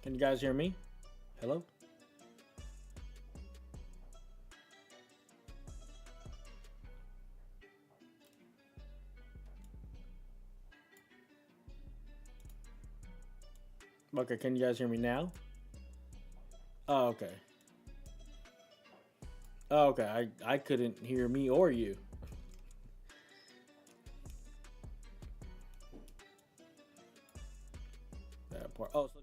Can you guys hear me? Hello? Okay, can you guys hear me now? Oh, okay. Oh, okay. I couldn't hear me or you. That part. Oh, so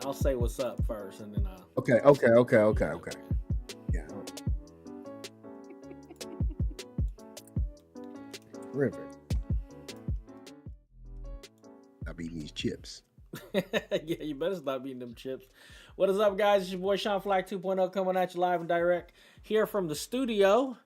I'll say what's up first, and then Okay, okay, okay, okay, yeah, okay. okay. Yeah. River. I'm eating these chips. Yeah, you better stop eating them chips. What is up, guys? It's your boy Sean Flac 2.0 coming at you live and direct here from the studio.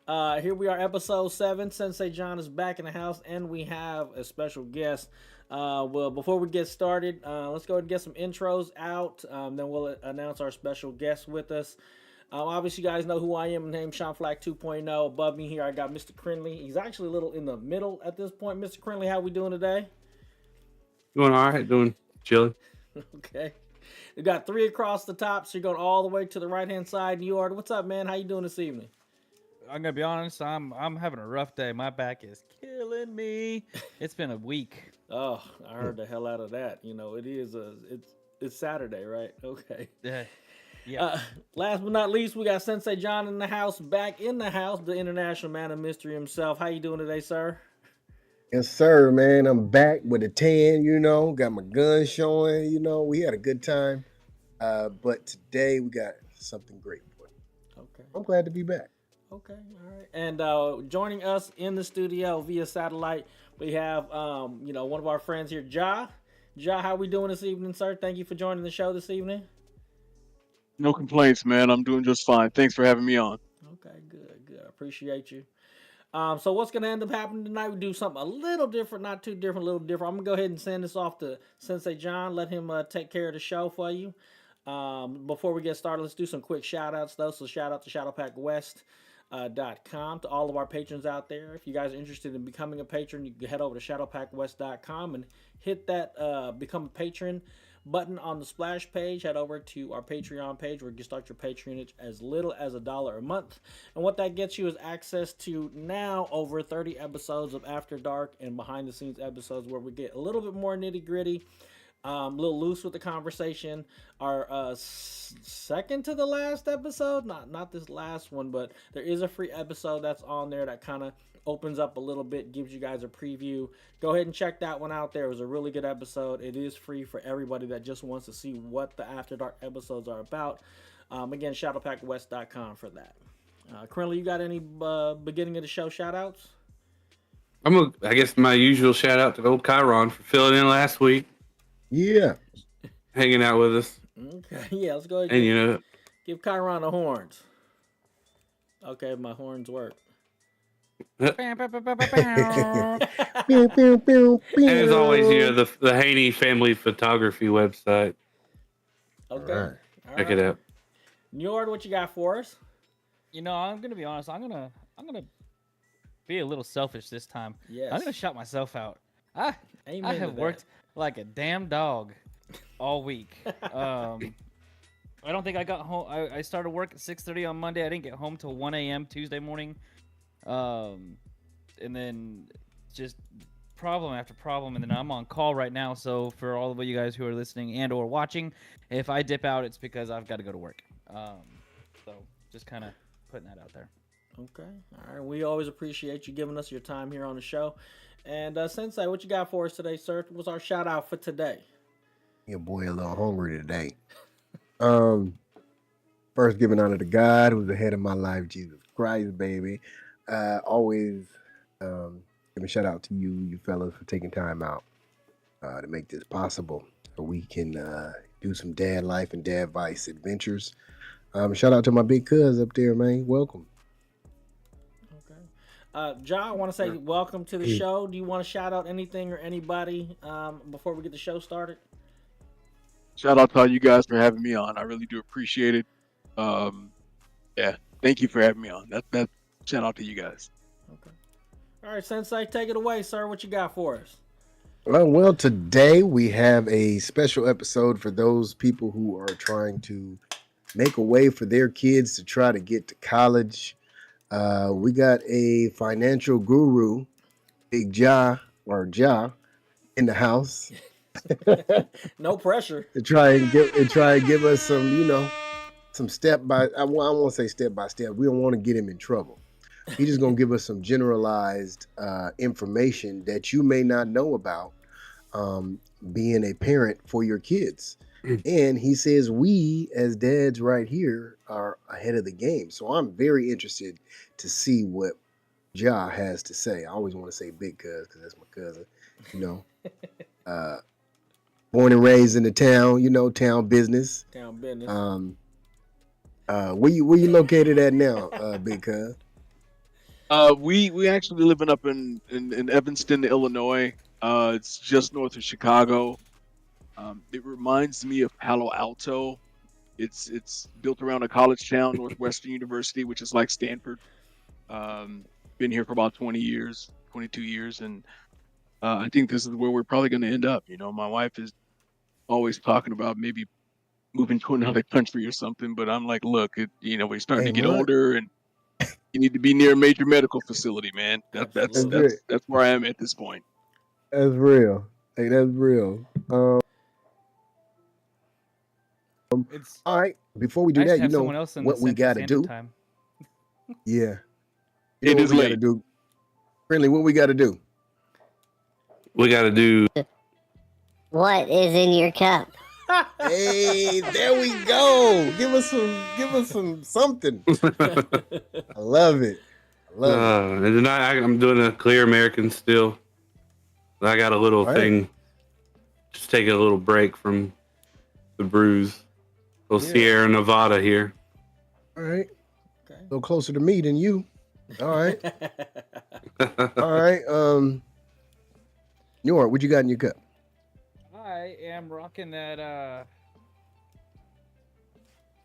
Here we are, episode 7. Sensei Jon is back in the house, and we have a special guest. Well, before we get started, let's go ahead and get some intros out. Then we'll announce our special guest with us. Obviously, you guys know who I am. My name's Sean Flack 2.0. Above me here, I got Mr. Krinlee. He's actually a little in the middle at this point. Mr. Krinlee, how we doing today? Doing all right, doing chilling. Okay. We got 3 across the top, so you're going all the way to the right-hand side. NjordGod, what's up, man? How you doing this evening? I'm gonna be honest. I'm having a rough day. My back is killing me. It's been a week. Oh, I heard the hell out of that. You know, it's Saturday, right? Okay. Uh, yeah. Uh, Last but not least, we got Sensei Jon in the house, back in the house, the international man of mystery himself. How you doing today, sir? Yes, sir, man. I'm back with a tan, got my gun showing, we had a good time. But today we got something great for you. Okay. I'm glad to be back. Okay. All right. And joining us in the studio via satellite, we have one of our friends here, Ja. Ja, how we doing this evening, sir? Thank you for joining the show this evening. No complaints, man. I'm doing just fine. Thanks for having me on. Okay, good, good. I appreciate you. So what's gonna end up happening tonight? We do something a little different, not too different, a little different. I'm gonna go ahead and send this off to Sensei Jon. Let him take care of the show for you. Before we get started, let's do some quick shout outs though. So shout out to shadowpackwest.com to all of our patrons out there. If you guys are interested in becoming a patron, you can head over to shadowpackwest.com and hit that become a patron button on the splash page. Head over to our Patreon page where you can start your patronage as little as $1 a month. And what that gets you is access to now over 30 episodes of After Dark and behind the scenes episodes where we get a little bit more nitty gritty. A little loose with the conversation. Our second to the last episode, not this last one, but there is a free episode that's on there that kind of opens up a little bit, gives you guys a preview. Go ahead and check that one out there. It was a really good episode. It is free for everybody that just wants to see what the After Dark episodes are about. Again, shadowpackwest.com for that. Krinlee, you got any beginning of the show shout outs? I guess my usual shout out to old Chiron for filling in last week. Yeah. Hanging out with us. Okay, yeah, let's go ahead And give Chiron the horns. Okay, my horns work. Pew, and pew, pew, pew. as always, the Haney Family Photography website. Okay. All right. Check it out. Njord, what you got for us? You know, I'm gonna be honest. I'm gonna be a little selfish this time. Yes. I'm gonna shout myself out. I Amen to have that. worked like a damn dog all week. I don't think I got home. I started work at 6:30 on Monday. I didn't get home till 1 a.m. Tuesday morning. And then just problem after problem. And then I'm on call right now. So for all of you guys who are listening and or watching, if I dip out, it's because I've got to go to work. So just kind of putting that out there. Okay. All right. We always appreciate you giving us your time here on the show. And Sensei, what you got for us today, sir? What's our shout out for today? Your boy a little hungry today. First giving honor to God who's the head of my life, Jesus Christ, baby. Always give a shout out to you fellas for taking time out to make this possible so we can do some dad life and dad vice adventures. Shout out to my big cuz up there, man. Welcome. John, I want to say welcome to the show. Do you want to shout out anything or anybody before we get the show started? Shout out to all you guys for having me on. I really do appreciate it. Yeah, thank you for having me on. That shout out to you guys. Okay. All right, Sensei, take it away, sir. What you got for us? Well, today we have a special episode for those people who are trying to make a way for their kids to try to get to college. We got a financial guru, Big Ja in the house. No pressure. to try and give us some, some step by. I won't say step by step. We don't want to get him in trouble. He's just gonna give us some generalized information that you may not know about being a parent for your kids. And he says we as dads right here are ahead of the game. So I'm very interested to see what Ja has to say. I always want to say big cuz because that's my cousin, born and raised in the town, town business. Town business. Where you located at now, big cuz? We actually living up in Evanston, Illinois. It's just north of Chicago. It reminds me of Palo Alto. It's built around a college town, Northwestern University, which is like Stanford. Been here for about 22 years, and I think this is where we're probably going to end up. My wife is always talking about maybe moving to another country or something, but I'm like, look, we're starting to get older, and you need to be near a major medical facility, man. That's where I am at this point. That's real. Hey, that's real. It's All right. Before we do nice to that, have someone else in what the we Central got to Standard do. Time. Yeah. It is what we got to late. do. Friendly, what we got to do? We got to do. What is in your cup? Hey, there we go. Give us some something. I love it. And tonight I'm doing a clear American still. I got a little All right. thing. Just taking a little break from the brews. Little Yeah. Sierra Nevada here. All right. Okay. A little closer to me than you. All right. All right. What you got in your cup? I am rocking that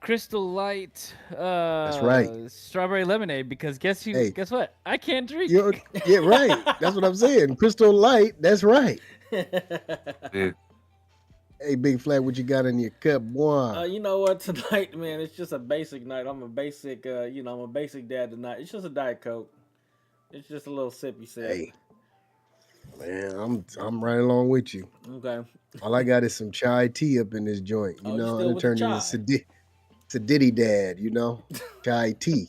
Crystal Light, right. strawberry lemonade. Because guess what? I can't drink. Yeah, right. That's what I'm saying. Crystal Light. That's right. Yeah. Hey, Big Flag, what you got in your cup, boy? You know what? Tonight, man, it's just a basic night. I'm a basic, I'm a basic dad tonight. It's just a Diet Coke. It's just a little sippy sip. Hey, man, I'm right along with you. Okay. All I got is some chai tea up in this joint. You Oh, you know, still I with the turned into Sadiddy Dad. You know, chai tea.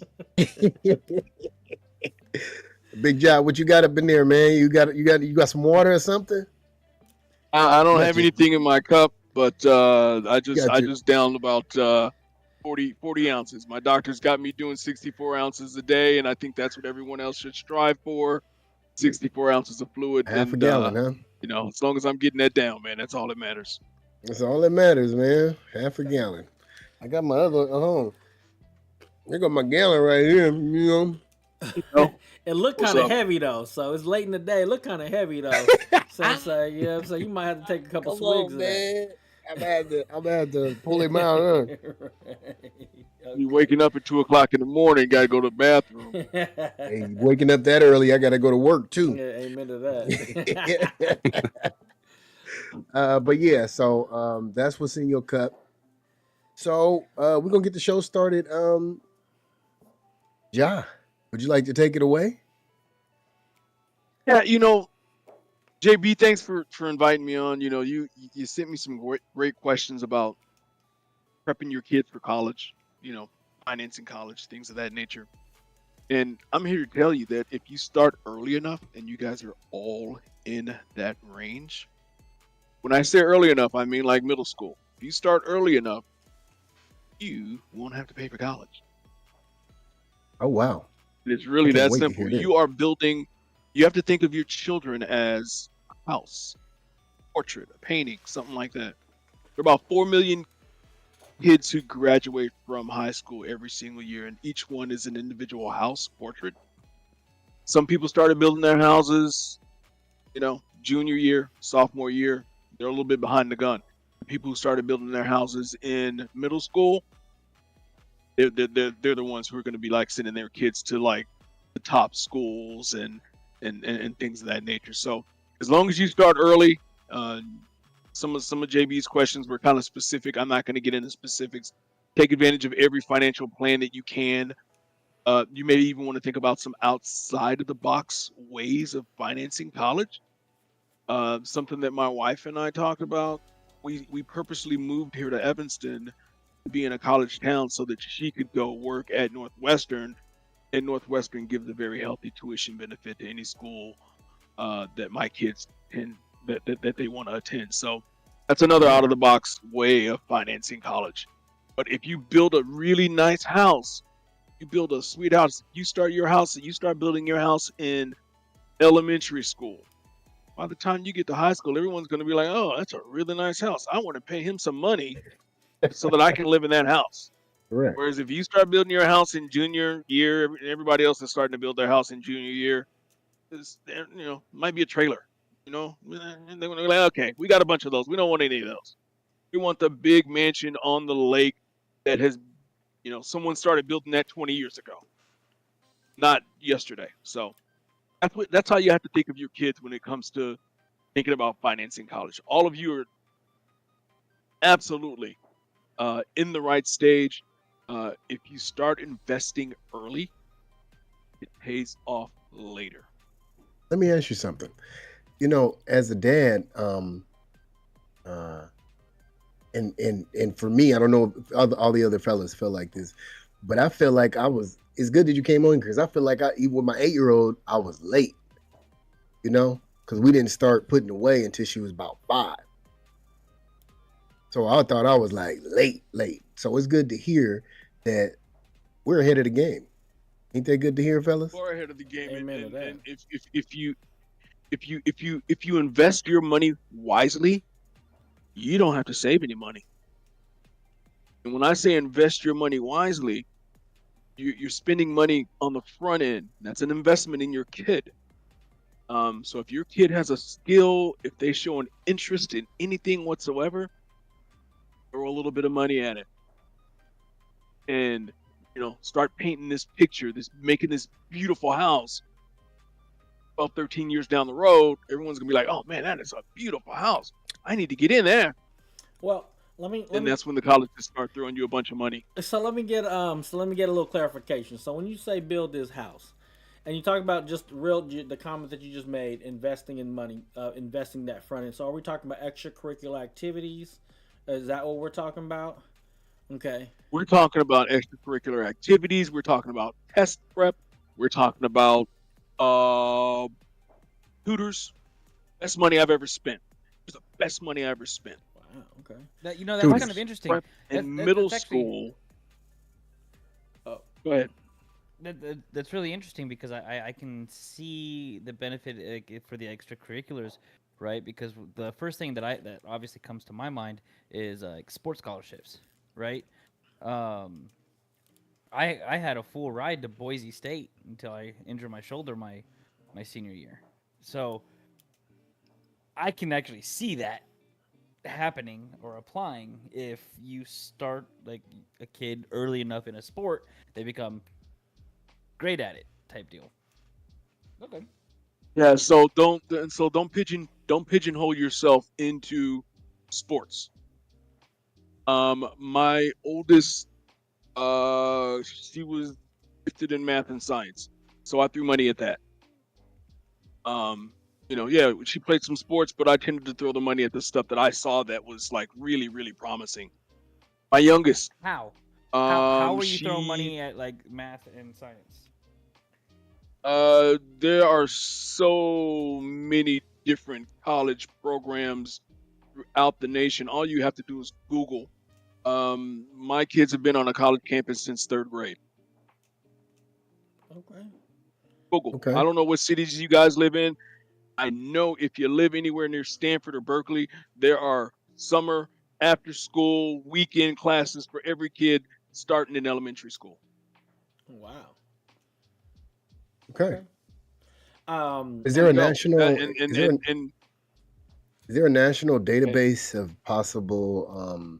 Big Job, what you got up in there, man? You got some water or something? I don't Got have you. anything in my cup, but I Got you. just downed about 40 ounces. My doctor's got me doing 64 ounces a day, and I think that's what everyone else should strive for. 64 ounces of fluid. Half a And gallon, huh? you know, as long as I'm getting that down, man, that's all that matters. That's all that matters, man. Half a gallon. I got my other I got my gallon right here, you know. know? It looked What's kind of up? heavy though, so it's late in the day. It looked kind of heavy though. Yeah, so you might have to take a couple swigs of that. I'm gonna have to pull him out, huh? You waking up at 2 o'clock in the morning, gotta go to the bathroom. Hey, waking up that early, I gotta go to work too. Yeah, amen to that. But yeah, so that's what's in your cup. So we're gonna get the show started. Ja, would you like to take it away? Yeah, you know, JB, thanks for inviting me on. You know, you sent me some great questions about prepping your kids for college, you know, financing college, things of that nature. And I'm here to tell you that if you start early enough, and you guys are all in that range, when I say early enough, I mean like middle school. If you start early enough, you won't have to pay for college. Oh wow. It's really I can't that wait to simple. hear You are building, you have to think of your children as a house, portrait, a painting, something like that. There are about 4 million kids who graduate from high school every single year, and each one is an individual house portrait. Some people started building their houses, you know, junior year, sophomore year. They're a little bit behind the gun. People who started building their houses in middle school, they're the ones who are going to be like sending their kids to like the top schools and things of that nature. So as long as you start early, some of JB's questions were kind of specific. I'm not going to get into specifics. Take advantage of every financial plan that you can. You may even want to think about some outside of the box ways of financing college. Something that my wife and I talked about. We purposely moved here to Evanston to be in a college town so that she could go work at Northwestern, and Northwestern gives a very healthy tuition benefit to any school that my kids that they want to attend. So that's another out of the box way of financing college. But if you build a really nice house, you build a sweet house, you start building your house in elementary school. By the time you get to high school, everyone's going to be like, oh, that's a really nice house. I want to pay him some money so that I can live in that house. Correct. Whereas if you start building your house in junior year, everybody else is starting to build their house in junior year. Might be a trailer, and they're going to be like, okay, we got a bunch of those. We don't want any of those. We want the big mansion on the lake that has, someone started building that 20 years ago, not yesterday. So that's how you have to think of your kids when it comes to thinking about financing college. All of you are absolutely in the right stage. If you start investing early, it pays off later. Let me ask you something. As a dad, and for me, I don't know if all the other fellas feel like this, but I feel like it's good that you came on, because I feel like even with my 8-year-old, I was late, because we didn't start putting away until she was about 5. So I thought I was like late. So it's good to hear that we're ahead of the game. Ain't that good to hear, fellas? We're ahead of the game. Amen to that. And if you invest your money wisely, you don't have to save any money. And when I say invest your money wisely, you're spending money on the front end. That's an investment in your kid. So if your kid has a skill, if they show an interest in anything whatsoever, throw a little bit of money at it. and start painting this picture, making this beautiful house. 12, 13 years down the road, everyone's gonna be like, "Oh man, that is a beautiful house. I need to get in there." Well, let me That's when the colleges start throwing you a bunch of money. so let me get a little clarification. So when you say build this house, and you talk about just the comment that you just made, investing in money, investing that front end. So are we talking about extracurricular activities? Is that what we're talking about? Okay. We're talking about extracurricular activities. We're talking about test prep. We're talking about tutors. Best money I've ever spent. It's the best money I ever spent. Wow. Okay. That's Dude, kind of interesting. Prep in middle school. Oh. Go ahead. That's really interesting because I can see the benefit for the extracurriculars, right? Because the first thing that obviously comes to my mind is sports scholarships, right? I had a full ride to Boise State until I injured my shoulder my senior year, so I can actually see that happening or applying if you start like a kid early enough in a sport, they become great at it type deal. Okay. Yeah. So don't pigeonhole yourself into sports. My oldest, she was gifted in math and science, so I threw money at that. Yeah, she played some sports, but I tended to throw the money at the stuff that I saw that was like really, really promising. My youngest, How were you she, throwing money at like math and science? there are so many different college programs throughout the nation. All you have to do is Google. My kids have been on a college campus since 3rd grade. Okay. Google. Okay. I don't know what cities you guys live in. I know if you live anywhere near Stanford or Berkeley, there are summer, after school, weekend classes for every kid starting in elementary school. Wow. Okay. Is and- there a No, national? Is there a national database of possible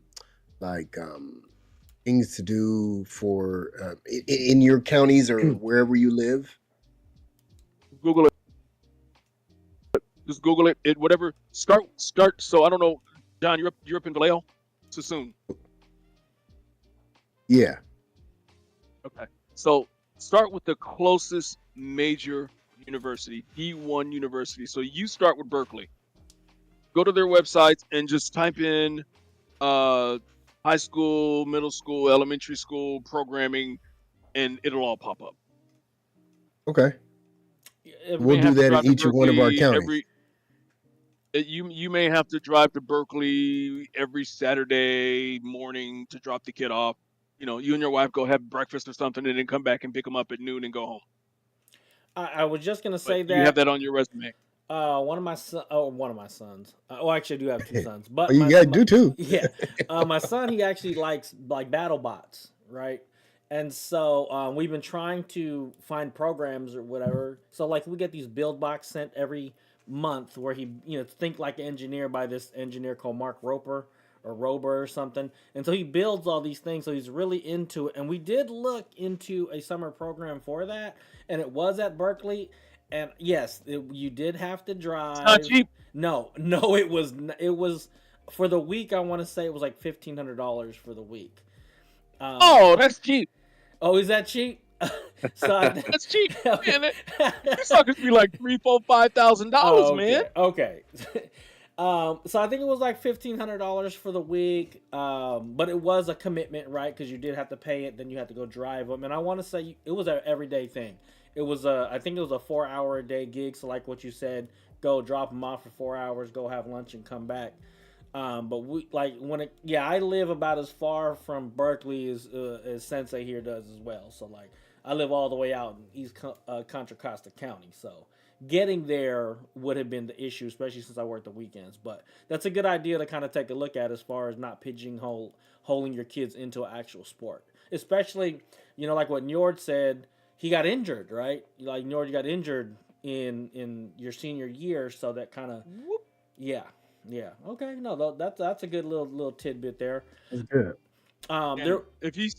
things to do for in your counties or wherever you live? Google it. Just Google it. Whatever. Start. So I don't know, John. You're up in Vallejo, Sassoon. Yeah. Okay. So start with the closest major university, D1 university. So you start with Berkeley. Go to their websites and just type in high school, middle school, elementary school programming, and it'll all pop up. Okay. if- We'll do that in each one of our counties. You may have to drive to Berkeley every Saturday morning to drop the kid off. You and your wife go have breakfast or something, and then come back and pick them up at noon and go home. I was just gonna But say you that. have that on your resume. One of my sons. Actually, I do have two sons, but Oh, you guys do too. Yeah, my son, he actually likes like battle bots, right? And so we've been trying to find programs or whatever. So like we get these build box sent every month where he think like an engineer by this engineer called Mark Roper or something. And so he builds all these things. So he's really into it. And we did look into a summer program for that, and it was at Berkeley. And yes, you did have to drive. It's not cheap. No, it was for the week. I want to say it was like $1,500 for the week. Oh, that's cheap. Oh, is that cheap? That's cheap, man. These suckers be like $3,000, $4,000, $5,000, man. Okay. So I think it was like $1,500 for the week, but it was a commitment, right? Because you did have to pay it, then you had to go drive them, and I want to say it was an everyday thing. It was I think it was a 4-hour a day gig. So like what you said, go drop them off for 4 hours, go have lunch, and come back. But we like I live about as far from Berkeley as Sensei here does as well. So like I live all the way out in East Contra Costa County. So getting there would have been the issue, especially since I work the weekends. But that's a good idea to kind of take a look at as far as not pigeonholing your kids into an actual sport. Especially, like what Njord said, he got injured, right? Like Njord, you got injured in your senior year, so that kind of yeah. Okay, no, that's a good little tidbit there. That's good. And if you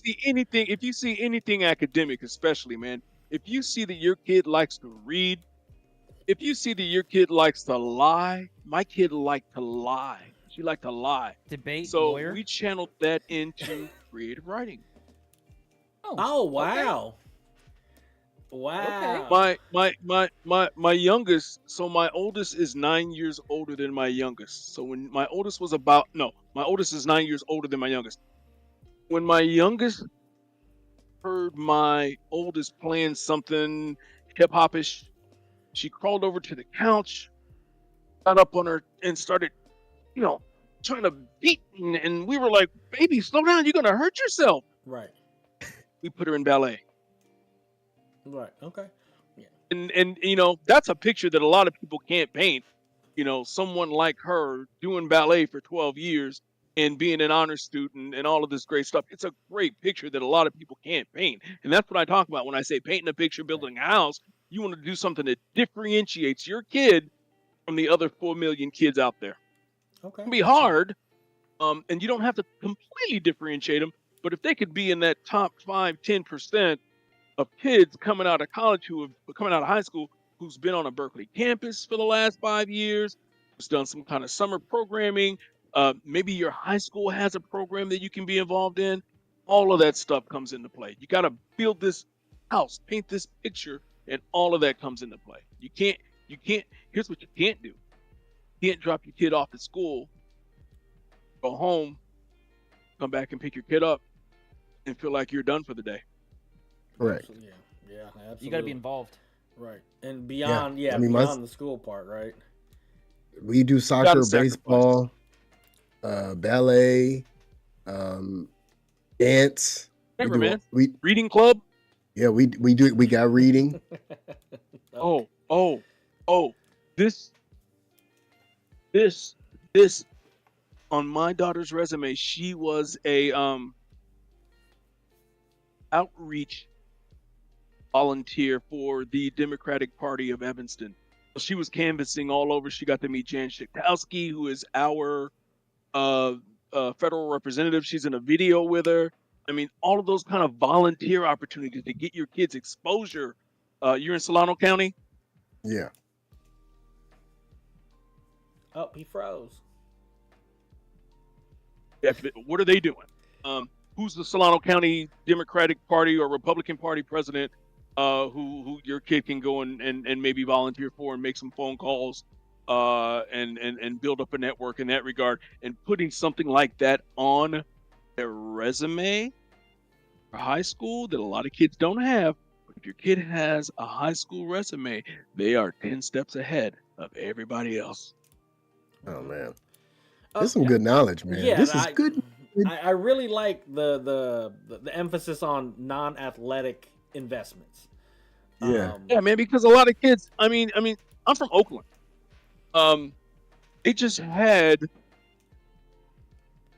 see anything academic, especially, man, if you see that your kid likes to read, if you see that your kid likes to lie, my kid liked to lie. She liked to lie. Debate So lawyer. we channeled that into creative writing. Oh okay. wow. Wow. My youngest, so my oldest is 9 years older than my youngest. So when my oldest was about no, my oldest is 9 years older than my youngest. When my youngest heard my oldest playing something hip hopish, she crawled over to the couch, got up on her and started, trying to beat me. And we were like, baby, slow down, you're gonna hurt yourself. Right. We put her in ballet. Right. Okay. And that's a picture that a lot of people can't paint. Someone like her doing ballet for 12 years and being an honor student and all of this great stuff. It's a great picture that a lot of people can't paint. And that's what I talk about when I say painting a picture, building a house. You want to do something that differentiates your kid from the other 4 million kids out there. Okay. It can be hard, and you don't have to completely differentiate them. But if they could be in that top 5-10% of kids coming out of college coming out of high school who's been on a Berkeley campus for the last 5 years, who's done some kind of summer programming. Maybe your high school has a program that you can be involved in. All of that stuff comes into play. You got to build this house, paint this picture, and all of that comes into play. You can't, here's what you can't do. You can't drop your kid off at school, go home, come back and pick your kid up, and feel like you're done for the day. Correct. Yeah, absolutely. You got to be involved. Right. And beyond, I mean, beyond the school part, right? We do soccer, baseball, ballet, dance. Remember, man, we reading club. Yeah, we do. We got reading. This on my daughter's resume, she was a outreach volunteer for the Democratic Party of Evanston. She was canvassing all over. She got to meet Jan Schiktowski, who is our federal representative. She's in a video with her. I mean, all of those kind of volunteer opportunities to get your kids exposure. You're in Solano County? Yeah. Oh, he froze. Yeah, what are they doing? Who's the Solano County Democratic Party or Republican Party president who your kid can go and maybe volunteer for and make some phone calls and build up a network in that regard, and putting something like that on their resume for high school that a lot of kids don't have. But if your kid has a high school resume, they are 10 steps ahead of everybody else. Oh man, this is some good knowledge, man. Yeah, this is good. I really like the emphasis on non-athletic investments. Yeah. Yeah, man, because a lot of kids, I mean, I'm from Oakland. They just had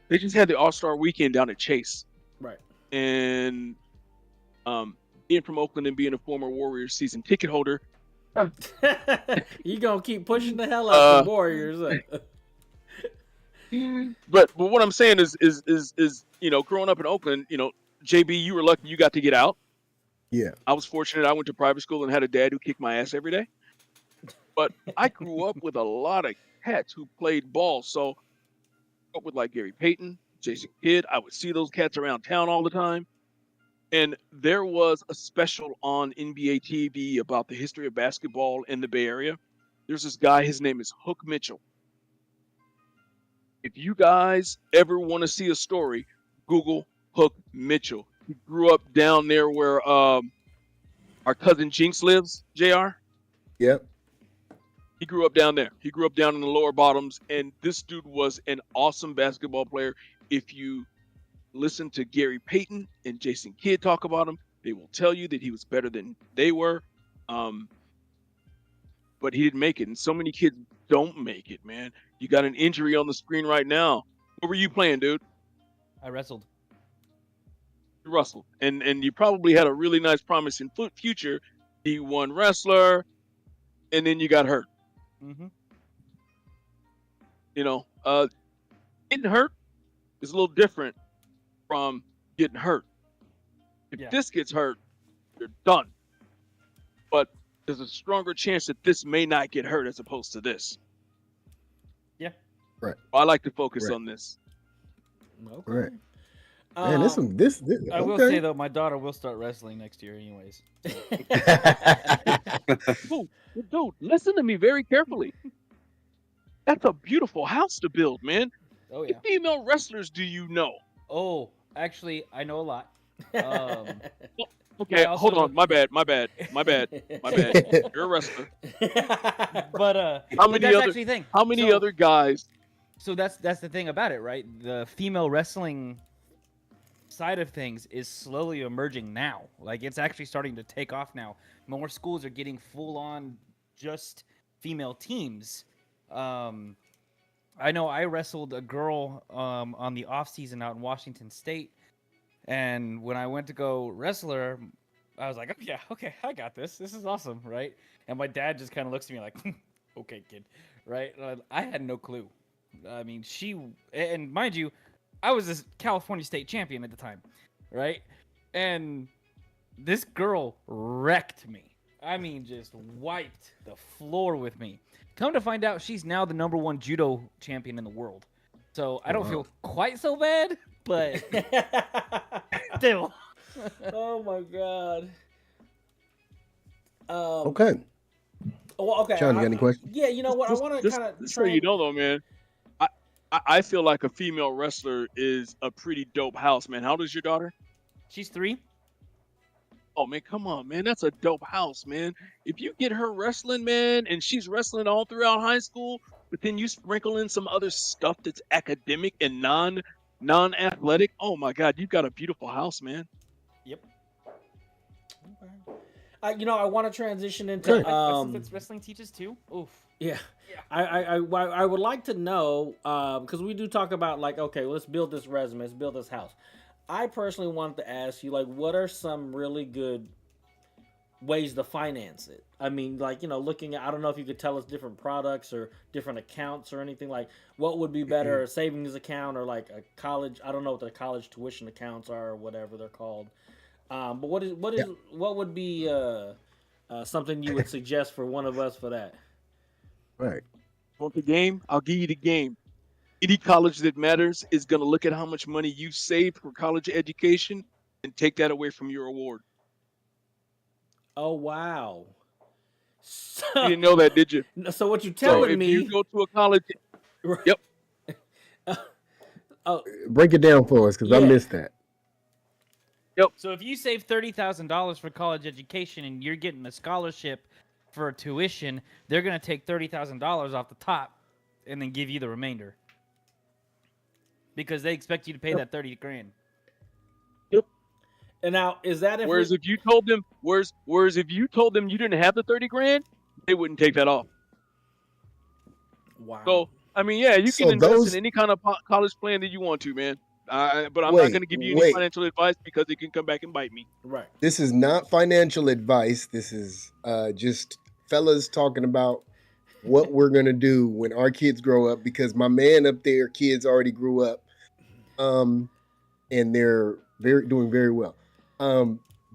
the All-Star weekend down at Chase. Right. And being from Oakland and being a former Warriors season ticket holder, You gonna keep pushing the hell out the Warriors. But what I'm saying is growing up in Oakland, JB, you were lucky you got to get out. Yeah. I was fortunate. I went to private school and had a dad who kicked my ass every day. But I grew up with a lot of cats who played ball. So I grew up with like Gary Payton, Jason Kidd. I would see those cats around town all the time. And there was a special on NBA TV about the history of basketball in the Bay Area. There's this guy, his name is Hook Mitchell. If you guys ever want to see a story, Google Hook Mitchell. He grew up down there where our cousin Jinx lives, JR. Yep. He grew up down there. He grew up down in the lower bottoms, and this dude was an awesome basketball player. If you listen to Gary Payton and Jason Kidd talk about him, they will tell you that he was better than they were. But he didn't make it, and so many kids don't make it, man. You got an injury on the screen right now. What were you playing, dude? I wrestled. You wrestled, and you probably had a really nice, promising future. D1 wrestler, and then you got hurt. Mm-hmm. Getting hurt is a little different from getting hurt. If Yeah. this gets hurt, you're done. But there's a stronger chance that this may not get hurt as opposed to this. Yeah. Right. I like to focus Right. on this. Okay. Right. Man, this Um, this I will okay. say though, my daughter will start wrestling next year, anyways. Dude, listen to me very carefully. That's a beautiful house to build, man. Oh How yeah. many female wrestlers do you know? Oh, actually, I know a lot. Um, Okay, I also hold know- on. My bad. You're a wrestler. but How but many that's other- actually the thing. How many So- other guys? So that's the thing about it, right? The female wrestling side of things is slowly emerging now. Like it's actually starting to take off now. More schools are getting full on just female teams. I know I wrestled a girl on the off season out in Washington State, and when I went to go wrestle her, I was like, oh, yeah, okay, I got this. This is awesome, right? And my dad just kind of looks at me like, okay, kid, right? I had no clue. I mean, and mind you, I was a California state champion at the time, right? And this girl wrecked me. I mean, just wiped the floor with me. Come to find out, she's now the #1 judo champion in the world. So I don't feel quite so bad, but still. Oh my god. Okay. Well, okay. Sean, you got any questions? Yeah, you know what? I want to kind of. Just so you know, though, man, I feel like a female wrestler is a pretty dope house, man. How old is your daughter? She's 3. Oh man, come on, man. That's a dope house, man. If you get her wrestling, man, and she's wrestling all throughout high school, but then you sprinkle in some other stuff that's academic and non-athletic, oh my God, you've got a beautiful house, man. Yep. You know, I want to transition into. Wrestling teaches too. Oof. Yeah. I would like to know because we do talk about like, okay, let's build this resume, let's build this house. I personally wanted to ask you, like, what are some really good ways to finance it? I mean, like, you know, looking at, I don't know if you could tell us different products or different accounts or anything, like, what would be better, a savings account or like a college, I don't know what the college tuition accounts are or whatever they're called. But what would be something you would suggest for one of us for that? Right. Want the game? I'll give you the game. Any college that matters is going to look at how much money you saved for college education and take that away from your award. Oh, wow. So, You didn't know that, did you? so what you So telling if me? you go to a college, yep. Break it down for us, because I Yeah. missed that. So if you save $30,000 for college education and you're getting a scholarship for tuition, they're gonna take $30,000 off the top and then give you the remainder because they expect you to pay that 30 grand. And now, is that if Whereas if you told them, if you told them you didn't have the 30 grand, they wouldn't take that off. wow. So I mean, yeah, you So can invest those- in any kind of college plan that you want to, man. But I'm Wait, not going to give you any wait. financial advice because it can come back and bite me. Right. This is not financial advice. This is just fellas talking about what we're gonna do when our kids grow up. Because my man up there, kids already grew up, and they're doing very well.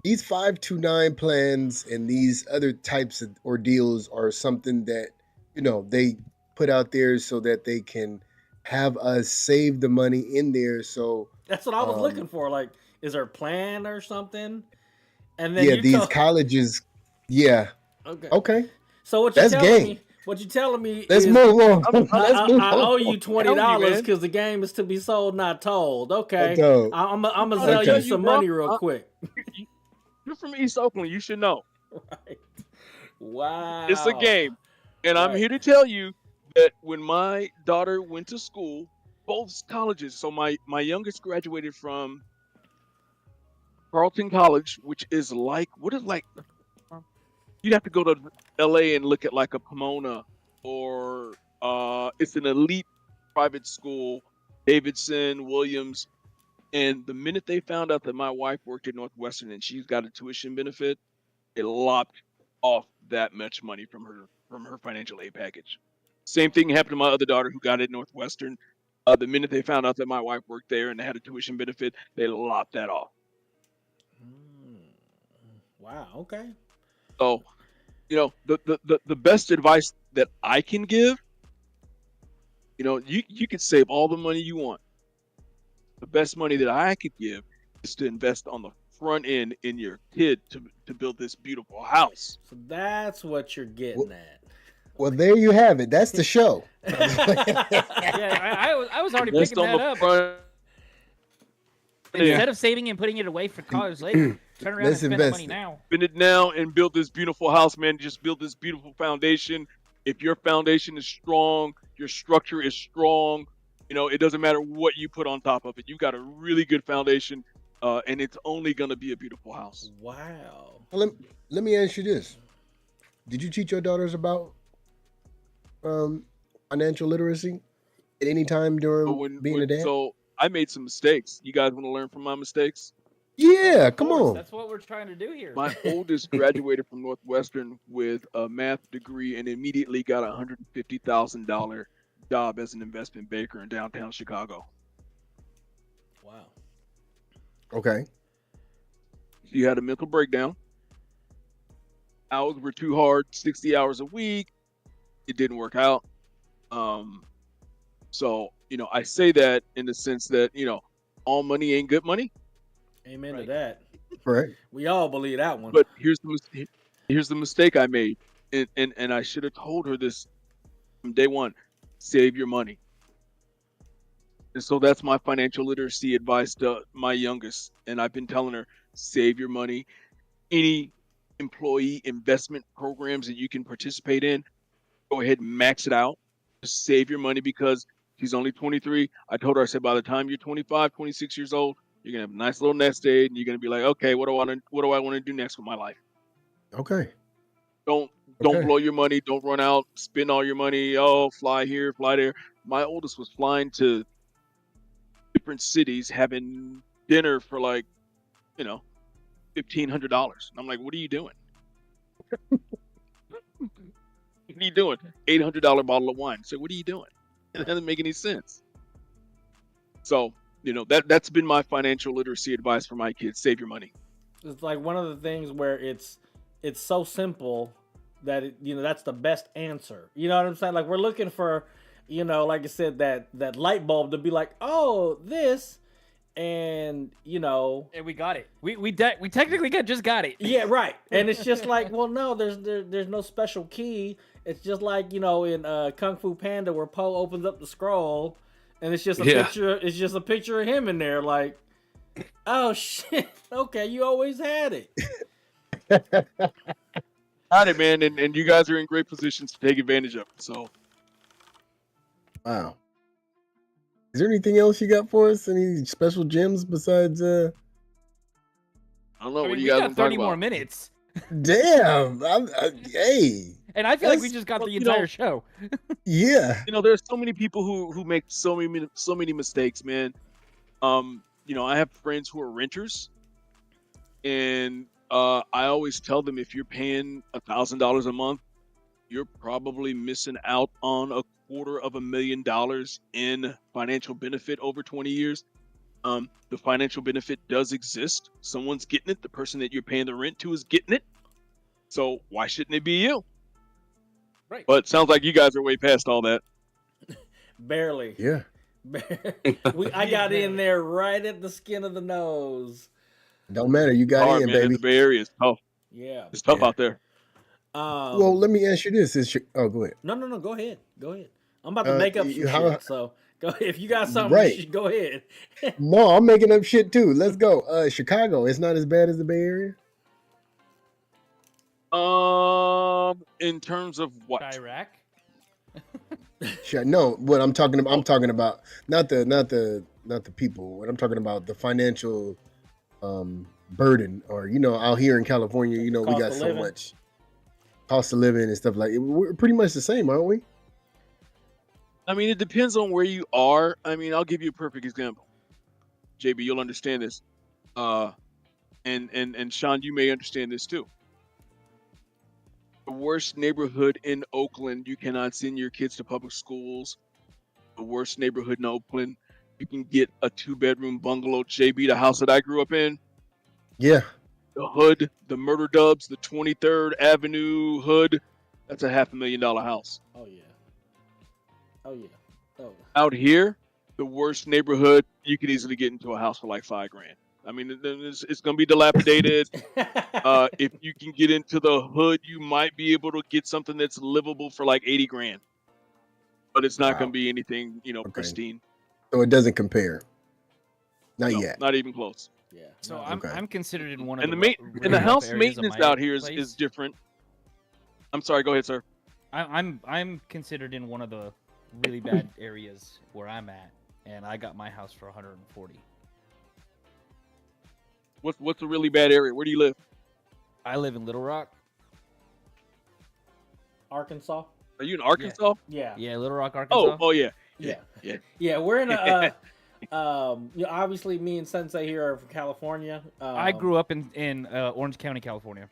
These 529 plans and these other types of ordeals are something that they put out there so that they can have us save the money in there. So That's what I was looking for. Like, is there a plan or something? And then yeah, you these told- colleges, yeah, Okay. So what you That's telling game. me? What you telling me? let's is move on. I owe you $20 man. because the game is to be sold, not told. Okay. Okay. I'm gonna I'll sell tell you you, some bro. money real quick. You're from East Oakland. You should know. Right. Wow. It's a game. And I'm Right. here to tell you that when my daughter went to school, both colleges, so my youngest graduated from Carleton College, which is like, you'd have to go to LA and look at like a Pomona, or it's an elite private school, Davidson, Williams. And the minute they found out that my wife worked at Northwestern and she's got a tuition benefit, it lopped off that much money from her financial aid package. Same thing happened to my other daughter who got it at Northwestern. The minute they found out that my wife worked there and they had a tuition benefit, they lopped that off. Wow. Okay. So, the best advice that I can give, you could save all the money you want. The best money that I could give is to invest on the front end in your kid to build this beautiful house. So that's what you're getting at. Well, there you have it. That's the show. Yeah, I was already Invest picking on that the up. front end. Instead of saving and putting it away for college later, turn around and Let's spend that invest money it. now. Spend it now and build this beautiful house, man. Just build this beautiful foundation. If your foundation is strong, your structure is strong, it doesn't matter what you put on top of it. You've got a really good foundation, and it's only going to be a beautiful house. Wow. Well, let me ask you this. Did you teach your daughters about financial literacy at any time during being a dad? So I made some mistakes. You guys want to learn from my mistakes? Yeah, Of come course, on. That's what we're trying to do here. My oldest graduated from Northwestern with a math degree and immediately got a $150,000 job as an investment banker in downtown Chicago. Wow. Okay. She had a mental breakdown. Hours were too hard, 60 hours a week. It didn't work out. So, I say that in the sense that, all money ain't good money. Amen to Right. that. Correct. We all believe that one. But here's the mistake I made. And I should have told her this from day one. Save your money. And so that's my financial literacy advice to my youngest. And I've been telling her, save your money. Any employee investment programs that you can participate in, go ahead and max it out. Just save your money because she's only 23. I told her, I said, by the time you're 25, 26 years old, you're going to have a nice little nest egg and you're going to be like, okay, what do I want to do next with my life? Okay. Don't Okay. blow your money. Don't run out, spend all your money. Oh, fly here, fly there. My oldest was flying to different cities, having dinner for like, $1,500. I'm like, what are you doing? What are you doing? $800 bottle of wine. So what are you doing? It doesn't make any sense. So, that's been my financial literacy advice for my kids. Save your money. It's like one of the things where it's so simple that that's the best answer. You know what I'm saying? Like we're looking for, like I said, that light bulb to be like, oh, this, and And we got it. We technically just got it. yeah, right. And it's just like, well, no, there's no special key. It's just like in Kung Fu Panda where Po opens up the scroll, and it's just a picture. It's just a picture of him in there. Like, oh shit. Okay, you always had it. Got it, man. And you guys are in great positions to take advantage of it. So, Wow. Is there anything else you got for us? Any special gems besides I don't know. I What mean, do we you guys got want to 30 talk more about? minutes. damn. Hey. And I feel like we That's- just got well, the entire show. Yeah. There's so many people who make so many mistakes, man. I have friends who are renters, and I always tell them if you're paying $1,000 a month, you're probably missing out on $250,000 in financial benefit over 20 years. The financial benefit does exist. Someone's getting it. The person that you're paying the rent to is getting it. So why shouldn't it be you? Right. But it sounds like you guys are way past all that. Barely. Yeah. I got in there right at the skin of the nose. Don't matter. You got Hard, in, man. In baby. the Bay Area is tough. Yeah. It's tough Yeah. out there. Well, let me ask you this. Oh, go ahead. No. Go ahead. I'm about to make up some how- shit. So go ahead. If you got something, Right. you should go ahead. No, I'm making up shit too. Let's go. Chicago, it's not as bad as the Bay Area? In terms of what? Iraq. Sure. No, what I'm talking about not the people. What I'm talking about, the financial burden, or out here in California, we Cost got of so living. much cost of living and stuff like it. We're pretty much the same, aren't we? I mean, it depends on where you are. I mean, I'll give you a perfect example. JB, you'll understand this. And Sean, you may understand this too. The worst neighborhood in Oakland, you cannot send your kids to public schools. The the worst neighborhood in Oakland. You can get a 2-bedroom bungalow. JB, the house that I grew up in, Yeah. the hood, the Murder Dubs, the 23rd Avenue hood. That's a $500,000 house. Oh yeah. Oh yeah. Oh. Out here, the worst neighborhood, you could easily get into a house for like $5,000. I mean, it's going to be dilapidated. If you can get into the hood, you might be able to get something that's livable for like $80,000. But it's not Wow. going to be anything, Okay. pristine. So it doesn't compare. Not No, yet. not even close. Yeah. So no, I'm Okay. I'm considered in one of And the the rough house areas of maintenance my out here is place. different. I'm sorry. Go ahead, sir. I'm considered in one of the really bad areas where I'm at, and I got my house for 140. What's a really bad area? Where do you live? I live in Little Rock. Arkansas. Are you in Arkansas? Yeah. Yeah, Little Rock, Arkansas. Oh yeah. Yeah. Yeah. Yeah. We're in a. Obviously, me and Sensei here are from California. I grew up in Orange County, California.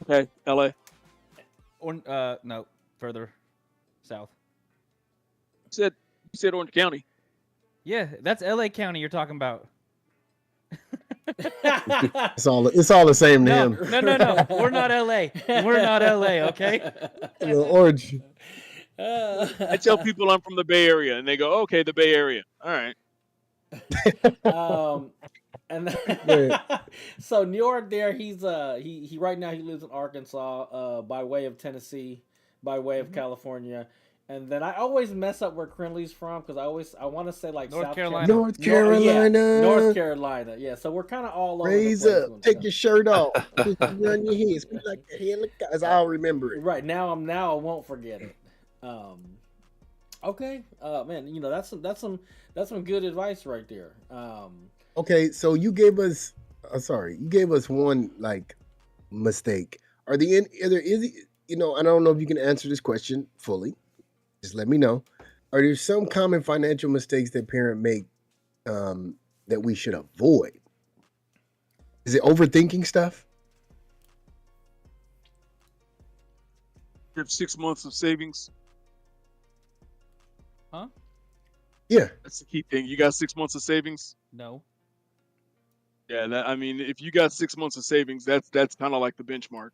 Okay. LA. Or no, further south. You said Orange County. Yeah, that's LA County you're talking about. It's all the same to No, him. no. We're not LA. We're not LA, okay? Orange. I tell people I'm from the Bay Area, and they go, "Okay, the Bay Area. All right." And Yeah. so New York, there he's he right now he lives in Arkansas, by way of Tennessee, by way of California, and then I always mess up where Krinlee's from because I want to say like North South Carolina. North Carolina. North Carolina, yeah. So we're kind of all over Raise the place when up. it Take comes- your shirt off. Put it on your head. Speak like a hand of God. I'll remember it. Right now I won't forget it. Okay, man, that's some good advice right there. Okay, so you gave us one like mistake. Are there I don't know if you can answer this question fully. Just let me know. Are there some common financial mistakes that parents make that we should avoid? Is it overthinking stuff? You have 6 months of savings. Huh? Yeah. That's the key thing. You got 6 months of savings. No. Yeah, if you got 6 months of savings, that's kind of like the benchmark.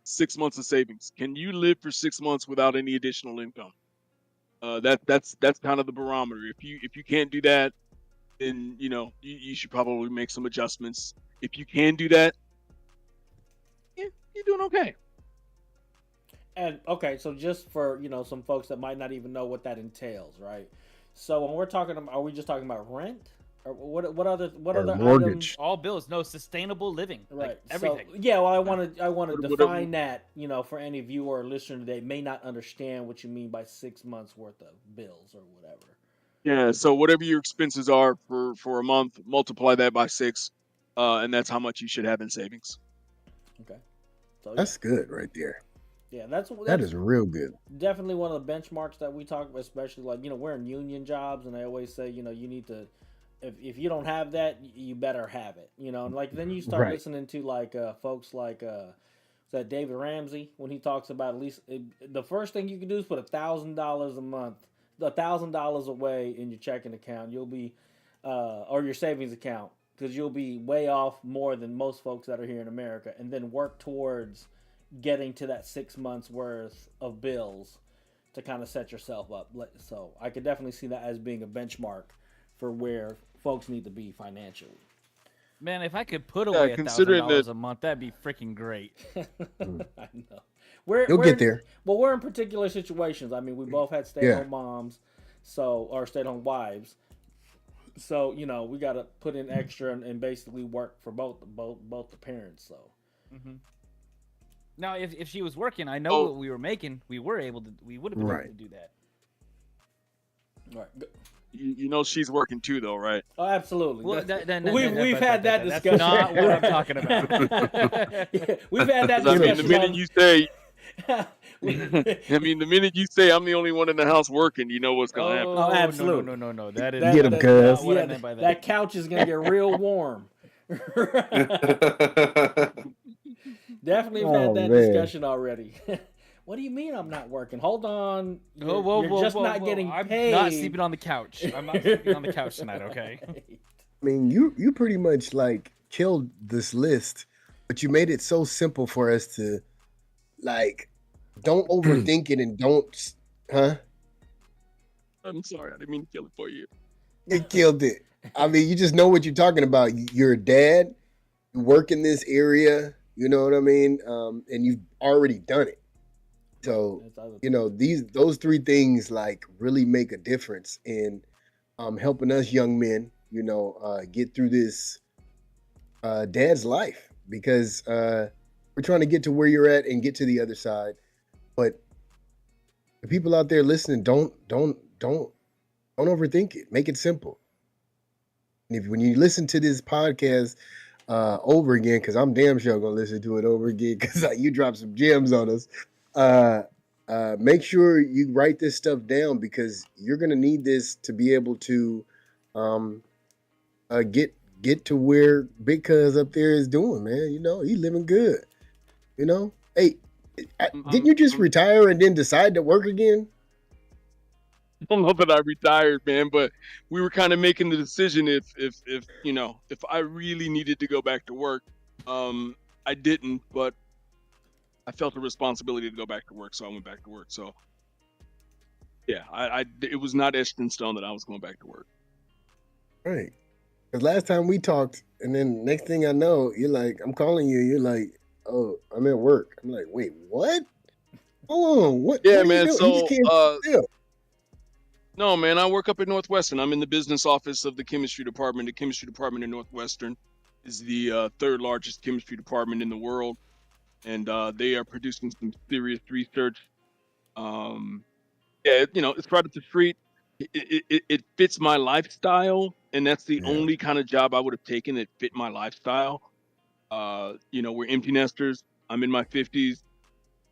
6 months of savings. Can you live for 6 months without any additional income? That's kind of the barometer. If you can't do that, then you should probably make some adjustments. If you can do that, yeah, you're doing okay. And okay, so just for some folks that might not even know what that entails, right? So when we're talking, are we just talking about rent, or what other mortgage. items? All bills, no sustainable living, Right. like everything. So, yeah. Well, I want to Whatever- define that, for any viewer or listener that may not understand what you mean by 6 months worth of bills or whatever. Yeah. So whatever your expenses are for a month, multiply that by 6, and that's how much you should have in savings. Okay. So That's good right there. yeah, that's That is real good. definitely one of the benchmarks that we talk about, especially like we're in union jobs, and they always say you need to, if you don't have that, you better have it, and like then you start Right. listening to like folks like that David Ramsey when he talks about at least the first thing you can do is put $1,000 a month, $1,000 away in your checking account. You'll be or your savings account, because you'll be way off more than most folks that are here in America, and then work towards getting to that 6 months worth of bills to kind of set yourself up. So I could definitely see that as being a benchmark for where folks need to be financially. Man, if I could put Yeah, away considering $1,000 that- a month, that'd be freaking great. I know. We're You'll get there. Well, we're in particular situations. I mean, we both had stay-at-home moms, or stay-at-home wives. So we got to put in extra and basically work for both the parents. So Now, if she was working, I know Oh. what we were making. We would have been able to do that. all right. Go. You know she's working too, though, right? Oh, absolutely. Well, We've had that discussion. That's not what I'm talking about. Yeah, we've had that 'Cause, discussion. the minute you say, We- the minute you say I'm the only one in the house working, you know what's gonna happen. Oh, absolutely. No. That is Get 'em, not cuz. what I Yeah, meant by that. that couch is gonna get real warm. Definitely have Oh, had that man. discussion already. What do you mean I'm not working? Hold on. You're, Whoa, you're just not getting I'm paid. not sleeping on the couch. I'm not sleeping on the couch tonight, okay? I mean, you pretty much like killed this list, but you made it so simple for us to like don't overthink it and don't, huh? I'm sorry, I didn't mean to kill it for you. You killed it. I mean, you just know what you're talking about. You're a dad. You work in this area. You know what I mean? And you've already done it. So you know those three things like really make a difference in helping us young men. You know, get through this dad's life because we're trying to get to where you're at and get to the other side. But the people out there listening, don't overthink it. Make it simple. And when you listen to this podcast over again, because I'm damn sure gonna listen to it over again because you dropped some gems on us. Make sure you write this stuff down because you're gonna need this to be able to get to where Big Cuz up there is doing, man. You know, he's living good. You know, hey, didn't you just retire and then decide to work again? I don't know that I retired, man, but we were kind of making the decision if you know, if I really needed to go back to work. I didn't, but I felt a responsibility to go back to work, so I went back to work. So yeah, it was not etched in stone that I was going back to work. Right. Because last time we talked, and then next thing I know, you're like, I'm calling you. You're like, oh, I'm at work. I'm like, wait, what? Hold on. What? Yeah, what man. You So, just can't still. no, man, I work up at Northwestern. I'm in the business office of the chemistry department. The chemistry department at Northwestern is the third largest chemistry department in the world, and they are producing some serious research. Yeah, you know, it's right up the street. It fits my lifestyle, and that's the only kind of job I would have taken that fit my lifestyle. You know, we're empty nesters. I'm in my 50s.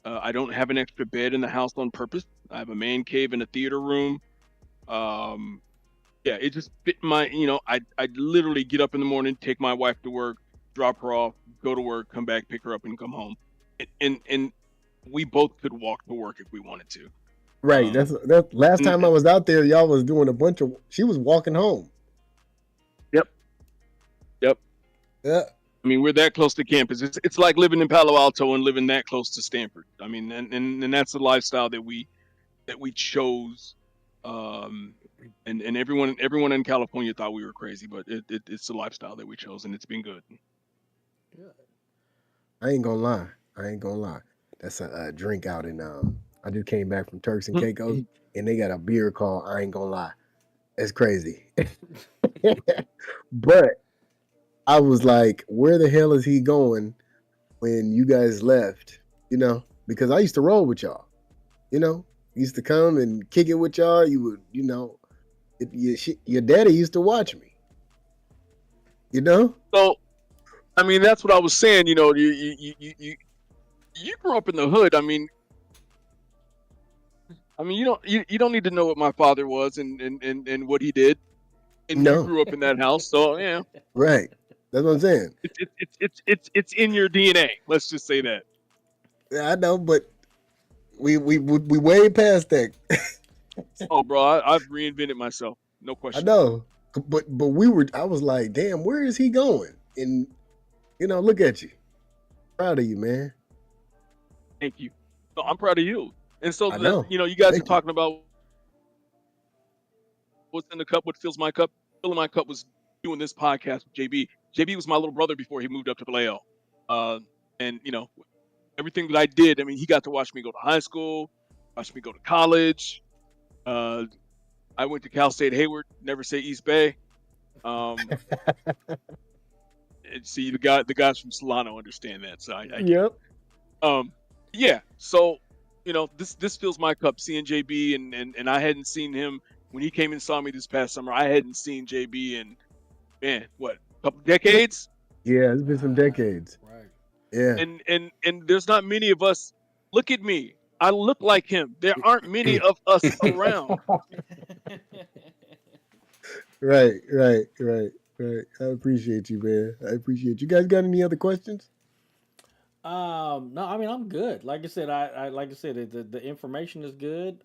I don't have an extra bed in the house on purpose. I have a man cave and a theater room. Yeah, it just fit my, you know, I'd literally get up in the morning, take my wife to work, drop her off, go to work, come back, pick her up, and come home. And we both could walk to work if we wanted to. Right. That's last time I was out there, y'all was doing a bunch of. She was walking home. Yep. Yeah. I mean, we're that close to campus. It's like living in Palo Alto and living that close to Stanford. I mean, and that's the lifestyle that we chose. And everyone in California thought we were crazy, but it's the lifestyle that we chose, and it's been good. Good. I ain't gonna lie. That's a drink out in I just came back from Turks and Caicos, and they got a beer called I Ain't Gonna Lie. It's crazy. But I was like, where the hell is he going when you guys left? You know, because I used to roll with y'all. You know, used to come and kick it with y'all. You would, you know, your daddy used to watch me. You know? So, I mean, that's what I was saying. You know, you grew up in the hood. I mean, you don't need to know what my father was and what he did. And No. you grew up in that house, so yeah. Right. That's what I'm saying. It's in your DNA. Let's just say that. I know, but we way past that. Oh, bro, I've reinvented myself. No question. I know, but I was like, damn, where is he going? And you know, look at you. Proud of you, man. Thank you. No, I'm proud of you. And so, I know. you know, you guys Thank are talking about what's in the cup, what fills my cup. Filling my cup was doing this podcast with JB. JB was my little brother before he moved up to Vallejo. And you know, everything that I did, I mean, he got to watch me go to high school, watch me go to college. I went to Cal State Hayward, never say East Bay. And see, the guys from Solano understand that. So I Yep. Yeah. So, you know, this fills my cup. Seeing JB and I hadn't seen him when he came and saw me this past summer. I hadn't seen JB in, man, what, a couple decades? Yeah, it's been some decades. Right. Yeah. And there's not many of us. Look at me. I look like him. There aren't many of us around. Right. I appreciate you, man. I appreciate you. Guys got any other questions? No, I mean I'm good. Like I said, I like I said, the information is good.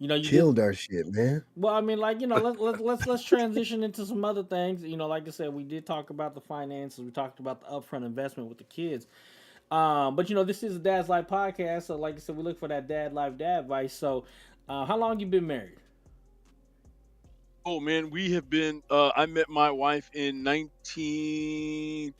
You know, you did Chilled our shit, man. well. I mean, like you know, let's transition into some other things. You know, like I said, we did talk about the finances. We talked about the upfront investment with the kids. But you know, this is a Dad's Life podcast, so like I said, we look for that dad life, dad advice. So, how long you been married? Oh man, we have been. I met my wife in 19.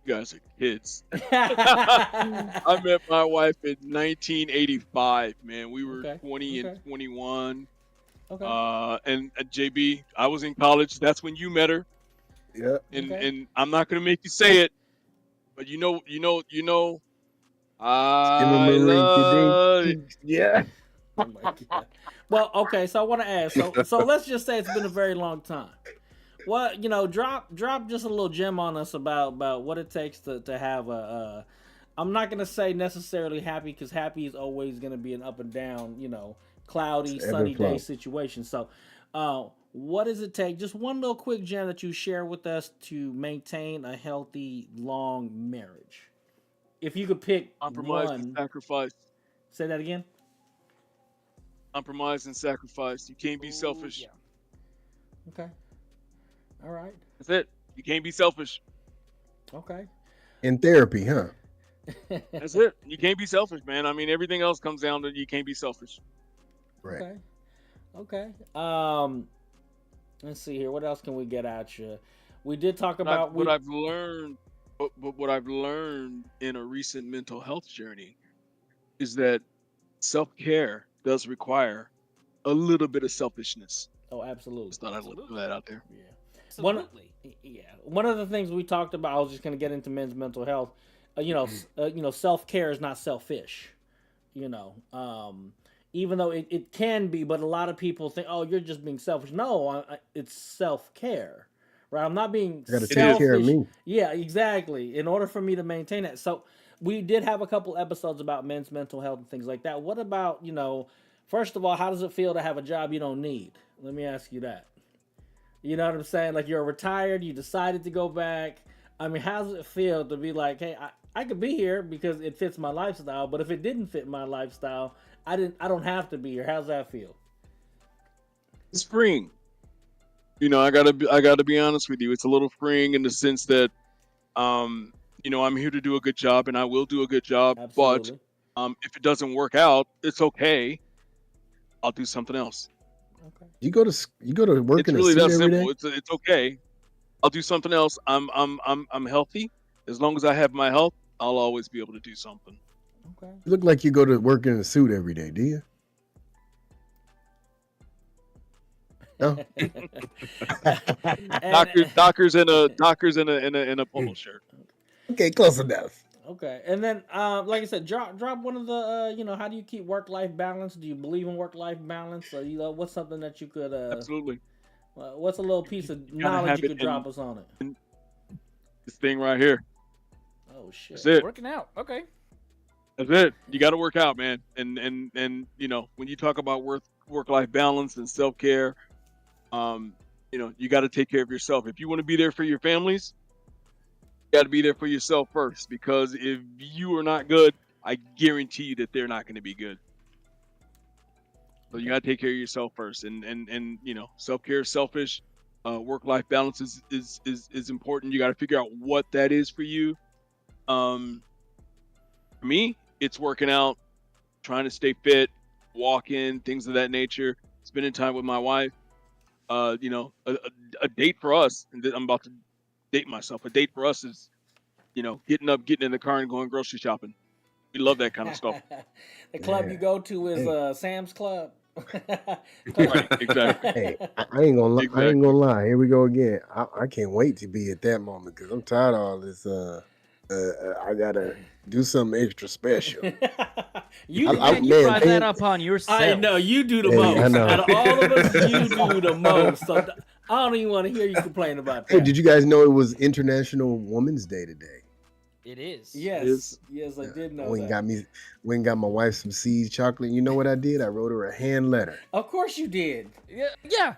You guys are kids. I met my wife in 1985. Man, we were Okay, 20 and okay, 21. okay, And JB, I was in college. That's when you met her. Yeah. And okay. and I'm not gonna make you say it, but Give him I a rinky love it. dink. Yeah. Oh my god. Well, okay, so I want to ask. So let's just say it's been a very long time. What you know, drop just a little gem on us about what it takes to have a. I'm not gonna say necessarily happy because happy is always gonna be an up and down, you know, cloudy, It's ebb sunny and flow. day situation. So, what does it take? Just one little quick gem that you share with us to maintain a healthy, long marriage. If you could pick Compromise and one, sacrifice. say that again. Compromise and sacrifice. You can't be selfish. Yeah. Okay. All right. That's it. You can't be selfish. Okay. In therapy, huh? That's it. You can't be selfish, man. I mean, everything else comes down to you can't be selfish. Right. Okay. Okay. Let's see here. What else can we get at you? We did talk about What I've learned, but what I've learned in a recent mental health journey is that self-care does require a little bit of selfishness. Oh, absolutely. Just thought I'd throw that out there. Yeah. Absolutely. One of the things we talked about, I was just going to get into men's mental health. Self care is not selfish. You know, even though it can be, but a lot of people think, oh, you're just being selfish. No, it's self care, right? I'm not being I gotta selfish. take care of me. Yeah, exactly. In order for me to maintain that, so we did have a couple episodes about men's mental health and things like that. What about first of all, how does it feel to have a job you don't need? Let me ask you that. You know what I'm saying? Like you're retired, you decided to go back. I mean, how does it feel to be like, hey, I could be here because it fits my lifestyle, but if it didn't fit my lifestyle, I don't have to be here. How's that feel? It's freeing. I gotta be honest with you. It's a little freeing in the sense that, I'm here to do a good job, and I will do a good job. Absolutely. But if it doesn't work out, it's okay. I'll do something else. Okay. You go to work It's in a really suit that every day? simple. It's okay. I'll do something else. I'm healthy. As long as I have my health, I'll always be able to do something. Okay. You look like you go to work in a suit every day, do you? No. Dockers in a polo shirt. Okay, close enough. Okay, and then like I said, drop one of the how do you keep work-life balance? Do you believe in work-life balance? Or what's something that you could Absolutely. what's a little piece of You gotta knowledge have you it could drop us on it? This thing right here. Oh shit. That's it. Working out. Okay. That's it. You got to work out, man. And when you talk about work-life balance and self-care, you got to take care of yourself. If you want to be there for your families, you got to be there for yourself first, because if you are not good, I guarantee you that they're not going to be good. So you got to take care of yourself first, and self-care is selfish. Work-life balance is important. You got to figure out what that is for you. For me, it's working out, trying to stay fit, walking, things of that nature, spending time with my wife. A date for us, and I'm about to date myself. A date for us is, getting in the car and going grocery shopping. We love that kind of stuff. The club Yeah. you go to is Hey. Sam's Club. Right, exactly. Hey, I ain't gonna Exactly. I ain't gonna lie. Here we go again. I can't wait to be at that moment because I'm tired of all this. I gotta do something extra special. you, I- You man, brought man. that upon yourself. I know you do the Hey, most. I know. Out of all of us, you do the most. So I don't even want to hear you complain about that. Hey, did you guys know it was International Women's Day today? It is. Yes, yes, I did know Went that. and got my wife some seeds chocolate. You know what I did? I wrote her a hand letter. Of course you did. Yeah.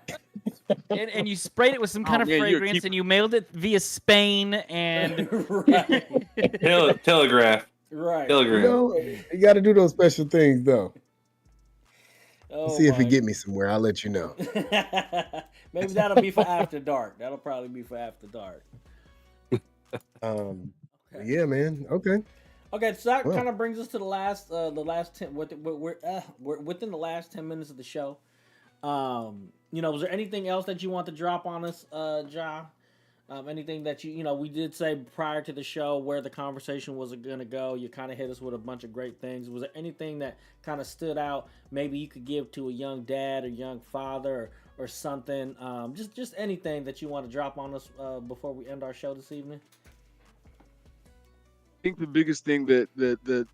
And you sprayed it with some kind of man, you're a fragrance, keeper. and you mailed it via Spain, and Right. Telegraph. Right. You Telegram. know, you got to do those special things though. Oh, See if my. it get me somewhere. I'll let you know. Maybe that'll be for after dark. That'll probably be for after dark. Yeah, man. Okay. Okay, so that Well. kind of brings us to the last 10. We're within the last 10 minutes of the show. Was there anything else that you want to drop on us, Ja? Anything that we did say prior to the show where the conversation was gonna go? You kind of hit us with a bunch of great things. Was there anything that kind of stood out? Maybe you could give to a young dad or young father or something. Just anything that you want to drop on us before we end our show this evening. I think the biggest thing that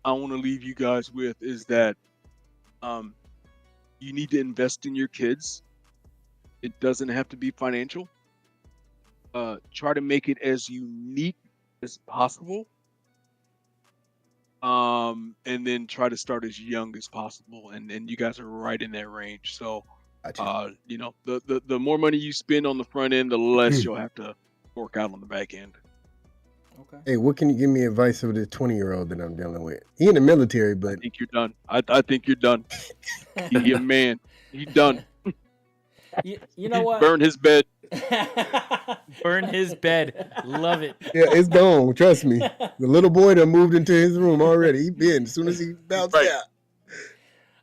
I want to leave you guys with is that you need to invest in your kids. It doesn't have to be financial. Try to make it as unique as possible. And then try to start as young as possible. And you guys are right in that range. So, Gotcha. the more money you spend on the front end, the less you'll have to work out on the back end. Okay. Hey, what can you give me advice for the 20-year-old that I'm dealing with? He in the military, I but think you're done. I think you're done. He a man. He done. You know what? Burn his bed. burn his bed. Love it. yeah, it's gone. Trust me. The little boy done moved into his room already. He been as soon as he bounced Right. out.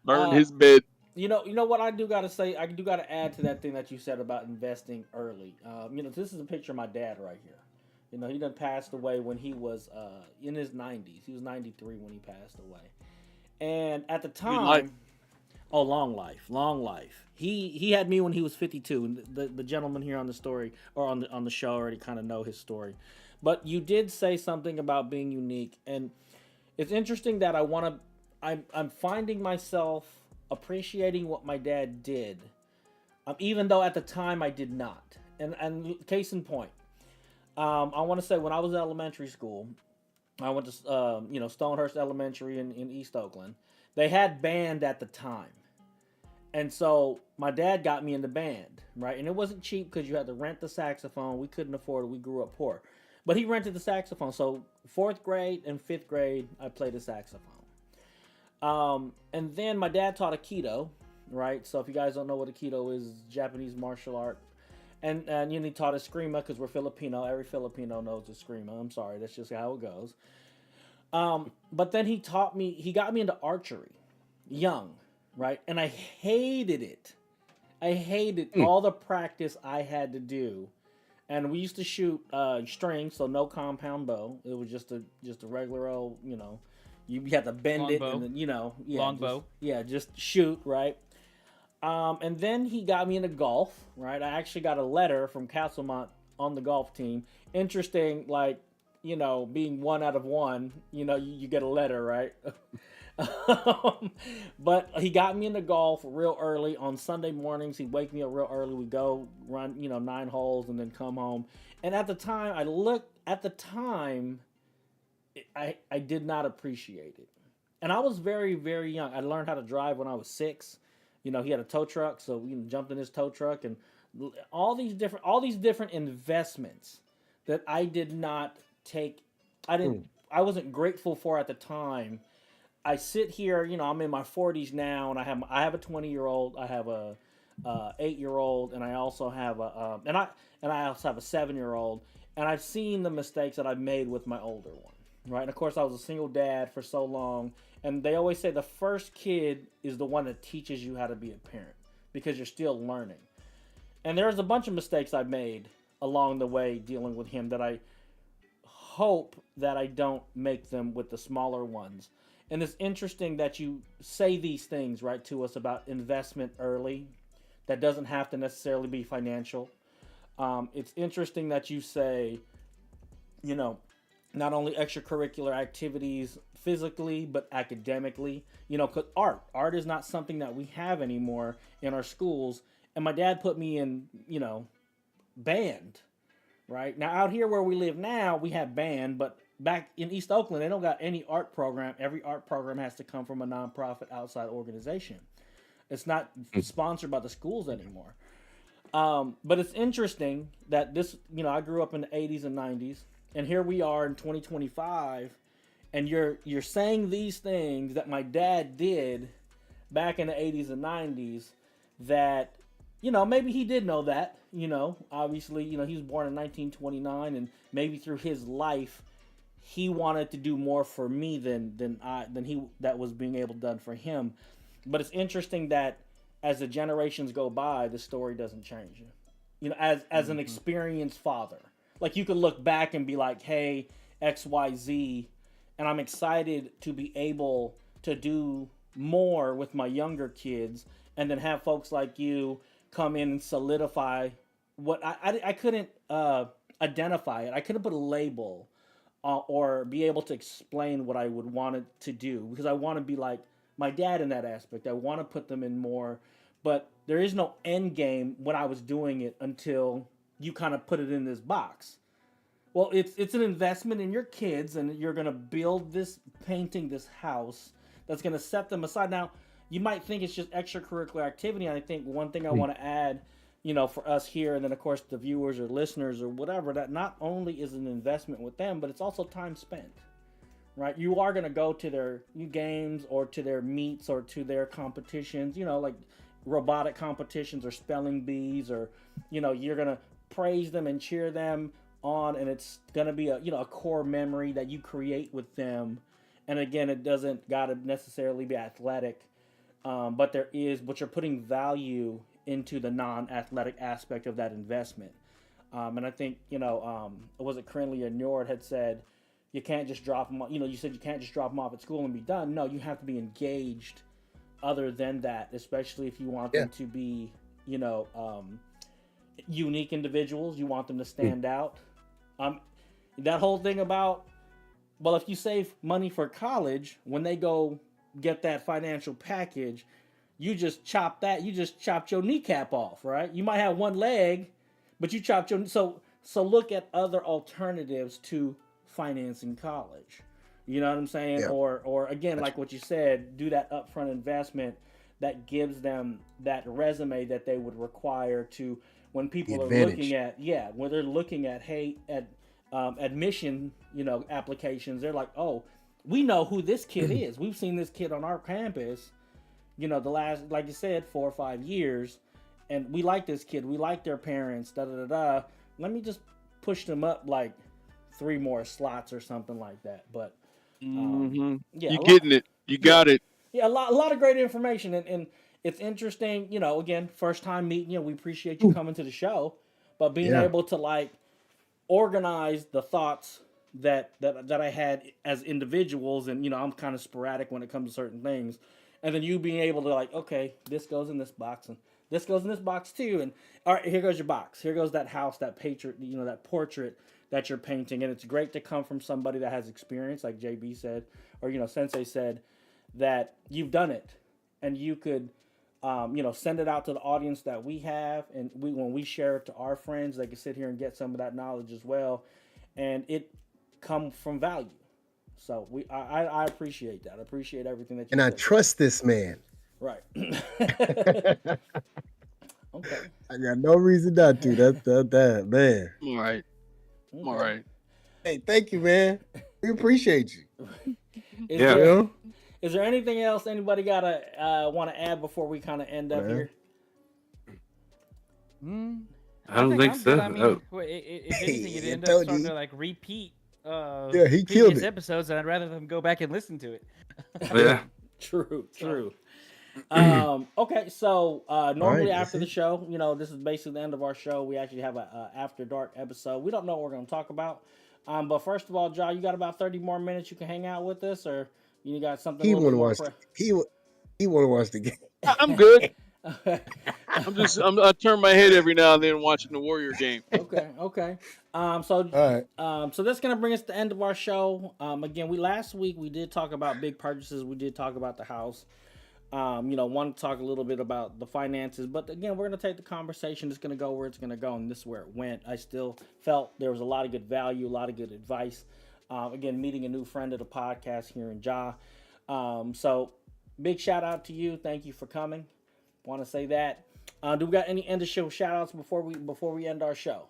Burn his bed. You know what I do gotta say. I do gotta add to that thing that you said about investing early. This is a picture of my dad right here. He done passed away when he was in his 90s. He was 93 when he passed away. And at the time, long life. He had me when he was 52. And the gentleman here on the story or on the show already kind of know his story. But you did say something about being unique, and it's interesting that I'm finding myself appreciating what my dad did, even though at the time I did not. And case in point, I want to say when I was in elementary school, I went to Stonehurst Elementary in East Oakland. They had band at the time, and so my dad got me in the band, right? And it wasn't cheap because you had to rent the saxophone. We couldn't afford it. We grew up poor, but he rented the saxophone. So 4th grade and 5th grade, I played the saxophone. And then my dad taught Aikido, right? So if you guys don't know what Aikido is, Japanese martial art. And he taught Eskrima because we're Filipino. Every Filipino knows Eskrima. I'm sorry, that's just how it goes. But then he got me into archery, young, right? And I hated it. I hated all the practice I had to do. And we used to shoot string, so no compound bow. It was just a regular old, you had to bend Long it bow. and then, Long bow. Yeah, just shoot, right? And then he got me into golf, right? I actually got a letter from Castlemont on the golf team. Interesting, like, being 1 out of 1, you get a letter, right? But he got me into golf real early. On Sunday mornings, he'd wake me up real early. We'd go run, 9 holes and then come home. And at the time, I did not appreciate it. And I was very, very young. I learned how to drive when I was 6. He had a tow truck, so we jumped in his tow truck, and all these different investments that I did not take. I wasn't grateful for at the time. I sit here, I'm in my 40s now, and I have a 20-year-old, I have a 8-year-old, and I also have a 7-year-old, and I've seen the mistakes that I've made with my older one, right? And of course, I was a single dad for so long. And they always say the first kid is the one that teaches you how to be a parent because you're still learning. And there's a bunch of mistakes I've made along the way dealing with him that I hope that I don't make them with the smaller ones. And it's interesting that you say these things, right, to us about investment early. That doesn't have to necessarily be financial. It's interesting that you say, not only extracurricular activities physically, but academically, because art is not something that we have anymore in our schools. And my dad put me in, band, right? Now out here where we live now, we have band, but back in East Oakland, they don't got any art program. Every art program has to come from a nonprofit outside organization. It's not sponsored by the schools anymore. But it's interesting that this, I grew up in the 80s and 90s, and here we are in 2025, and you're saying these things that my dad did back in the 80s and 90s that, maybe he did know that, obviously, he was born in 1929, and maybe through his life, he wanted to do more for me than that was being able to done for him. But it's interesting that as the generations go by, the story doesn't change. As an experienced father, like you could look back and be like, hey, XYZ, and I'm excited to be able to do more with my younger kids, and then have folks like you come in and solidify what I couldn't identify it. I couldn't put a label or be able to explain what I would want it to do, because I want to be like my dad in that aspect. I want to put them in more, but there is no end game when I was doing it until you kind of put it in this box. Well, it's an investment in your kids, and you're going to build this painting, this house that's going to set them aside. Now, you might think it's just extracurricular activity. And I think one thing I want to add, for us here, and then of course the viewers or listeners or whatever, that not only is an investment with them, but it's also time spent, right? You are going to go to their games or to their meets or to their competitions, like robotic competitions or spelling bees, or, you're going to praise them and cheer them on, and it's going to be a core memory that you create with them. And again, it doesn't got to necessarily be athletic, but you're putting value into the non-athletic aspect of that investment. And I think, was it Krinlee or Njord had said, you can't just drop them, you said you can't just drop them off at school and be done. No, you have to be engaged other than that, especially if you want them to be, unique individuals. You want them to stand out. That whole thing about, well, if you save money for college, when they go get that financial package, you just chopped your kneecap off, right? You might have one leg, but you chopped so look at other alternatives to financing college. You know what I'm saying? Yeah. Or again, like what you said, do that upfront investment that gives them that resume that they would require to, when people are looking at, when they're looking at, admission, applications, they're like, oh, we know who this kid is. We've seen this kid on our campus, the last, like you said, 4 or 5 years, and we like this kid. We like their parents, Let me just push them up like 3 more slots or something like that. But you're getting it. You got it. Yeah, a lot of great information, and it's interesting. Again, first time meeting. We appreciate you coming to the show, but being able to organize the thoughts that I had as individuals, and I'm kind of sporadic when it comes to certain things, and then you being able to okay, this goes in this box and this goes in this box too, and all right, here goes your box, here goes that house, that portrait, that portrait that you're painting, and it's great to come from somebody that has experience, like JB said, or Sensei said, that you've done it, and you could send it out to the audience that we have, and when we share it to our friends, they can sit here and get some of that knowledge as well, and it come from value. So I appreciate that. I appreciate everything that you and I trust this man. Right. Okay. I got no reason not to. That man. All right. Okay. All right. Hey, thank you, man. We appreciate you. Is there anything else anybody gotta want to add before we kind of end up here? I don't think so. I mean, if anything, it ended up starting to repeat. He killed it. Episodes, and I'd rather them go back and listen to it. Yeah. True. Okay, so normally after the show, this is basically the end of our show. We actually have a After Dark episode. We don't know what we're going to talk about. But first of all, John, you got about 30 more minutes you can hang out with us, or you got something? He want to watch. He want to watch the game. I'm good. I turn my head every now and then watching the Warrior game. Okay. So that's gonna bring us to the end of our show. Again, last week we did talk about big purchases. We did talk about the house. Want to talk a little bit about the finances, but again, we're gonna take the conversation. It's gonna go where it's gonna go, and this is where it went. I still felt there was a lot of good value, a lot of good advice. Again, meeting a new friend of the podcast here in Ja. So big shout out to you. Thank you for coming. Want to say that. Do we got any end of show shout outs before we end our show?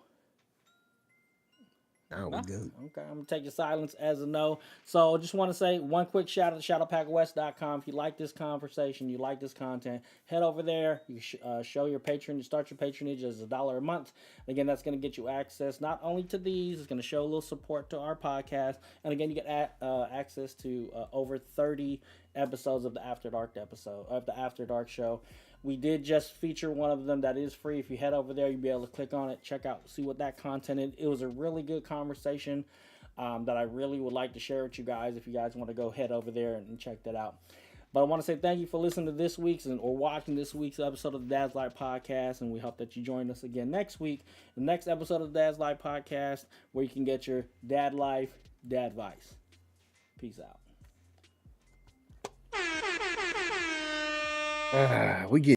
Now we good. Okay, I'm gonna take your silence as a no. So just want to say one quick shout out to shadowpackwest.com. If you like this conversation, you like this content, head over there. You show your patron, you start your patronage as $1 a month. Again, that's gonna get you access not only to these, it's gonna show a little support to our podcast, and again, you get access to over 30 episodes of the After Dark show. We did just feature one of them that is free. If you head over there, you'll be able to click on it, check out, see what that content is. It was a really good conversation that I really would like to share with you guys if you guys want to go head over there and check that out. But I want to say thank you for listening to this week's or watching this week's episode of the Dad's Life Podcast, and we hope that you join us again next week, the next episode of the Dad's Life Podcast, where you can get your dad life, dad advice. Peace out. We get